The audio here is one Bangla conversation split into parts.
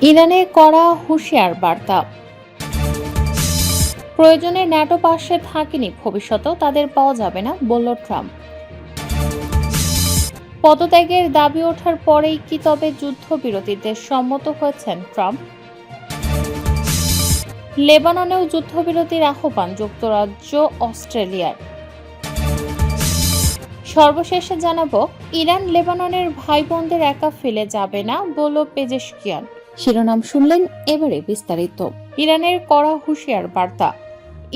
ইরানে কড়া হুঁশিয়ার বার্তা। প্রয়োজনে ন্যাটো পাশে থাকেনি, ভবিষ্যতেও তাদের পাওয়া যাবে না, বলল ট্রাম্প। পদত্যাগের দাবি ওঠার পরেই কি তবে যুদ্ধবিরতিতে সম্মত হয়েছেন ট্রাম্প? লেবাননেও যুদ্ধবিরতির আহ্বান যুক্তরাজ্য, অস্ট্রেলিয়ার। সর্বশেষে জানাবো, ইরান লেবাননের ভাই বোনদের একা ফেলে যাবে না, বলল পেজেশকিয়ান। শিরোনাম শুনলেন, এবারে বিস্তারিত। ইরানের কড়া হুঁশিয়ার বার্তা।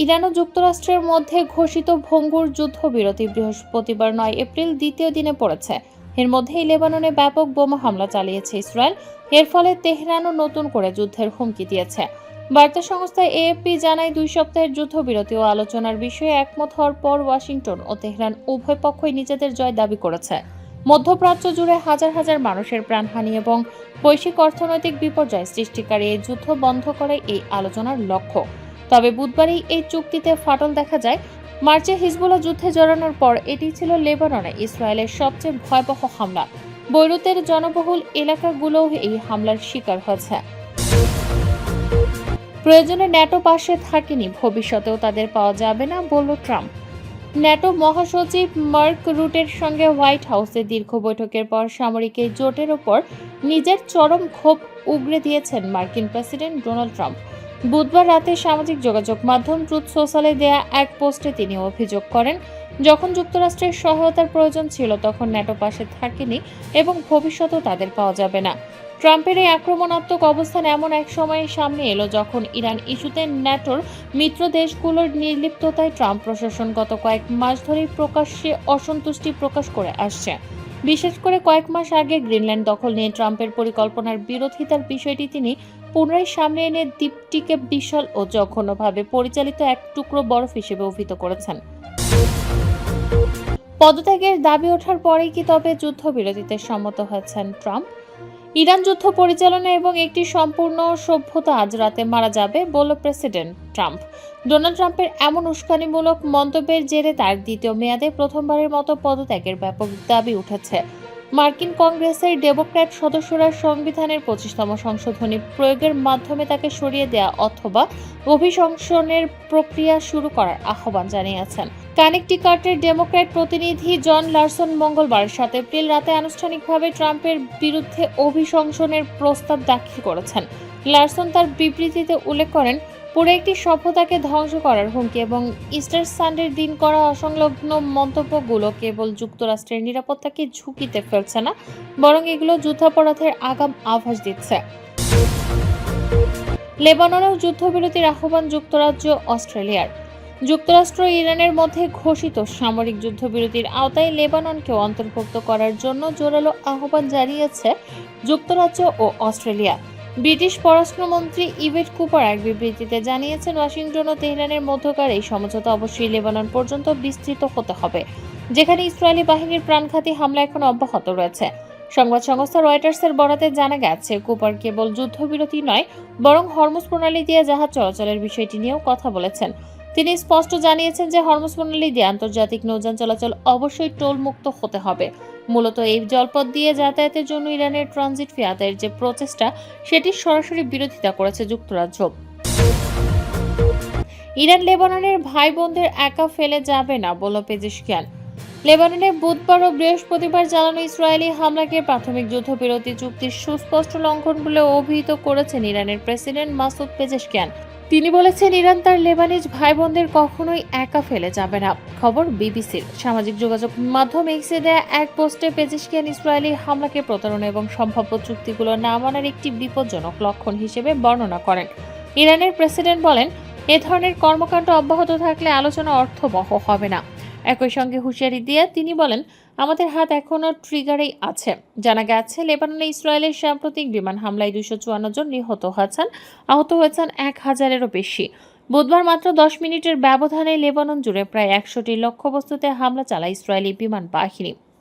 ইরান ও যুক্তরাষ্ট্রের মধ্যে ঘোষিত ভঙ্গুর যুদ্ধবিরতি বৃহস্পতিবার ৯ এপ্রিল দ্বিতীয় দিনে পড়েছে। এর মধ্যেই লেবাননে ব্যাপক বোমা হামলা চালিয়েছে ইসরায়েল। এর ফলে তেহরানও নতুন করে যুদ্ধের হুমকি দিয়েছে। বার্তা সংস্থা এএফপি জানায়, ২ সপ্তাহের যুদ্ধবিরতি ও আলোচনার বিষয়ে একমত হওয়ার পর ওয়াশিংটন ও তেহরান উভয় পক্ষই নিজেদের জয় দাবি করেছে। মধ্যপ্রাচ্য জুড়ে হাজার হাজার মানুষের প্রাণহানি এবং বৈশ্বিক অর্থনৈতিক বিপর্যয় সৃষ্টিকারী এই যুদ্ধ বন্ধ করে এই আলোচনার লক্ষ্য। তবে বুধবারই এই চুক্তিতে ফাটল দেখা যায়। মার্চে হিজবুল্লাহ যুদ্ধে জড়ানোর পর এটি ছিল লেবাননে ইসরায়েলের সবচেয়ে ভয়াবহ হামলা। বৈরুতের জনবহুল এলাকাগুলোও এই হামলার শিকার হয়েছে। প্রয়োজনে ন্যাটো পাশে থাকেনি, ভবিষ্যতেও তাদের পাওয়া যাবে না, বলল ট্রাম্প। ন্যাটো মহাসচিব মার্ক রুটের সঙ্গে হোয়াইট হাউসে দীর্ঘ বৈঠকের পর সামরিক এই জোটের ওপর নিজের চরম ক্ষোভ উগরে দিয়েছেন মার্কিন প্রেসিডেন্ট ডোনাল্ড ট্রাম্প। বুধবার রাতে সামাজিক যোগাযোগ মাধ্যম ট্রুথ সোশ্যালে দেয়া এক পোস্টে তিনি অভিযোগ করেন, যখন যুক্তরাষ্ট্রের সহায়তার প্রয়োজন ছিল তখন ন্যাটো পাশে থাকেনি এবং ভবিষ্যতেও তাদের পাওয়া যাবে না। ট্রাম্পের এই আক্রমণাত্মক অবস্থান এমন এক সময়ে সামনে এলো যখন ইরান ইস্যুতে ন্যাটোর মিত্র দেশগুলোর নির্লিপ্ততায় ট্রাম্প প্রশাসন গত কয়েক মাস ধরেই প্রকাশ্যে অসন্তুষ্টি প্রকাশ করে আসছে। বিশেষ করে কয়েক মাস আগে গ্রিনল্যান্ড দখল নিয়ে ট্রাম্পের পরিকল্পনার বিরোধিতার বিষয়টি তিনি পুনরায় সামনে এনে দ্বীপটিকে বিশাল ও জঘন্যভাবে পরিচালিত এক টুকরো বরফ হিসেবে অভিহিত করেছেন। পদত্যাগের দাবি ওঠার পরেই কি তবে যুদ্ধবিরতিতে সম্মত হয়েছেন ট্রাম্প? ইরান যুদ্ধ পরিচালনা এবং একটি সম্পূর্ণ সভ্যতা আজ রাতে মারা যাবে, বলল প্রেসিডেন্ট ট্রাম্প। ডোনাল্ড ট্রাম্পের এমন উস্কানিমূলক মন্তব্যের জেরে তার দ্বিতীয় মেয়াদে প্রথমবারের মতো পদত্যাগের ব্যাপক দাবি উঠেছে। মার্কিন কংগ্রেসের ডেমোক্র্যাট সদস্যরা সংবিধানের ২৫তম সংশোধনী প্রয়োগের মাধ্যমে তাকে সরিয়ে দেয়া অথবা অভিশংসনের প্রক্রিয়া শুরু করার আহ্বান জানিয়েছেন। কানেকটিকাটের ডেমোক্র্যাট প্রতিনিধি জন লারসন মঙ্গলবার ৭ এপ্রিল রাতে আনুষ্ঠানিকভাবে ট্রাম্পের বিরুদ্ধে অভিশংসনের প্রস্তাব দাখিল করেছেন। লারসন তার বিবৃতিতে উল্লেখ করেন, পুরো একটি সভ্যতাকে ধ্বংস করার হুমকি এবং ইস্টার সানডের দিন করা অসংলগ্ন মন্তব্যগুলো কেবল যুক্তরাষ্ট্রের নিরাপত্তাকে ঝুঁকিতে ফেলছে না, বরং এগুলো যুদ্ধাপরাধের আগাম আভাস দিচ্ছে। লেবাননেও যুদ্ধবিরতির আহ্বান যুক্তরাজ্য, অস্ট্রেলিয়ার। যুক্তরাষ্ট্র ও ইরানের মধ্যে ঘোষিত সামরিক যুদ্ধবিরতির আওতায় লেবাননকেও অন্তর্ভুক্ত করার জন্য জোরালো আহ্বান জানিয়েছে যুক্তরাজ্য ও অস্ট্রেলিয়া। ব্রিটিশ পররাষ্ট্রমন্ত্রী ইভেট কুপার এক বিবৃতিতে জানিয়েছেন, ওয়াশিংটন ও তেহরানের মধ্যকার এই সমঝোতা অবশ্যই লেবানন পর্যন্ত বিস্তৃত হতে হবে, যেখানে ইসরায়েলি বাহিনীর প্রাণঘাতী হামলা এখন অব্যাহত রয়েছে। সংবাদ সংস্থা রয়টার্সের বরাতে জানা গেছে, কুপার কেবল যুদ্ধবিরতি নয়, বরং হরমুজ প্রণালী দিয়ে জাহাজ চলাচলের বিষয়টি নিয়েও কথা বলেছেন। তিনি স্পষ্ট জানিয়েছেন যে হরমুজ প্রণালী দিয়ে আন্তর্জাতিক নৌযান চলাচল অবশ্যই টোলমুক্ত হতে হবে। মূলত এই জলপথ দিয়ে যাতায়াতের জন্য ইরানের ট্রানজিট ফি আদায়ের যে প্রচেষ্টা, সেটির সরাসরি বিরোধিতা করেছে যুক্তরাজ্য। ইরান লেবাননের ভাই বোনদের একা ফেলে যাবে না, বলল পেজেশকিয়ান। লেবাননে বুধবার ও বৃহস্পতিবার চালানো ইসরায়েলি হামলাকে প্রাথমিক যুদ্ধবিরতি চুক্তির সুস্পষ্ট লঙ্ঘন বলে অভিহিত করেছেন ইরানের প্রেসিডেন্ট মাসুদ পেজেশকিয়ান। তিনি বলেছেন, ইরান তার লেবানিজ ভাই বোনদের কখনোই একা ফেলে যাবে না। খবর বিবিসির। সামাজিক যোগাযোগ মাধ্যম এক্সে দেয়া এক পোস্টে পেজেশকিয়ান ইসরায়েলি হামলাকে প্রতারণা এবং সম্ভাব্য চুক্তিগুলো না মানার একটি বিপজ্জনক লক্ষণ হিসেবে বর্ণনা করেন। ইরানের প্রেসিডেন্ট বলেন, এ ধরনের কর্মকাণ্ড অব্যাহত থাকলে আলোচনা অর্থবহ হবে না। একই সঙ্গে হুঁশিয়ারি দিয়ে তিনি বলেন, আমাদের হাত এখনও ট্রিগারেই আছে। জানা গেছে, লেবাননে ইসরায়েলের সাম্প্রতিক বিমান হামলায় ২৫৪ জন নিহত হয়েছেন, আহত হয়েছেন ১,০০০-এরও বেশি। বুধবার মাত্র ১০ মিনিটের ব্যবধানে লেবানন জুড়ে প্রায় ১০০টি লক্ষ্যবস্তুতে হামলা চালায় ইসরায়েলি বিমান বাহিনী।